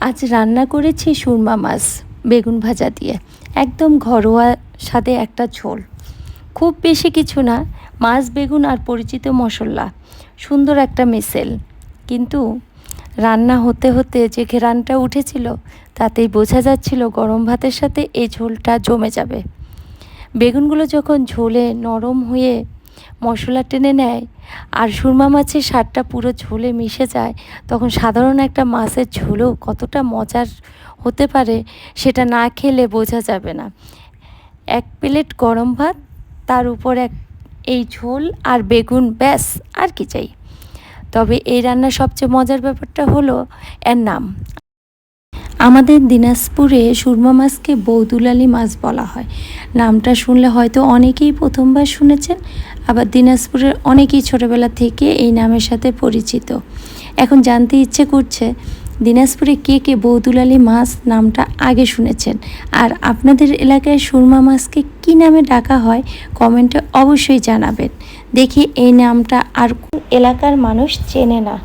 আজ রান্না করেছি সুরমা মাছ বেগুন ভাজা দিয়ে, একদম ঘরোয়া স্বাদে একটা ঝোল। খুব বেশি কিছু না, মাছ বেগুন আর পরিচিত মশলা, সুন্দর একটা মিশেল। কিন্তু রান্না হতে হতে যে ঘেরানটা উঠেছিল তাতেই বোঝা যাচ্ছিল গরম ভাতের সাথে এই ঝোলটা জমে যাবে। বেগুনগুলো যখন ঝোলে নরম হয়ে মশলা টেনে নেয় আর সুরমা মাছের স্বাদটা পুরো ঝোলে মিশে যায়, তখন সাধারণ একটা মাছের ঝোলও কতটা মজার হতে পারে সেটা না খেলে বোঝা যাবে না। এক প্লেট গরম ভাত, তার উপর এই ঝোল আর বেগুন, ব্যাস আর কি চাই। তবে এই রান্নার সবচেয়ে মজার ব্যাপারটা হলো এর নাম। আমাদের দিনাজপুরে সুরমা মাছকে বৌদুলালি মাছ বলা হয়। নামটা শুনলে হয়তো অনেকেই প্রথমবার শুনেছেন, আবার দিনাজপুরের অনেকেই ছোটোবেলা থেকে এই নামের সাথে পরিচিত। এখন জানতে ইচ্ছে করছে দিনাজপুরে কে কে বৌদুলালি মাছ নামটা আগে শুনেছেন, আর আপনাদের এলাকায় সুরমা মাছকে কী নামে ডাকা হয় কমেন্টে অবশ্যই জানাবেন। দেখি এই নামটা আর কোন এলাকার মানুষ চেনে না।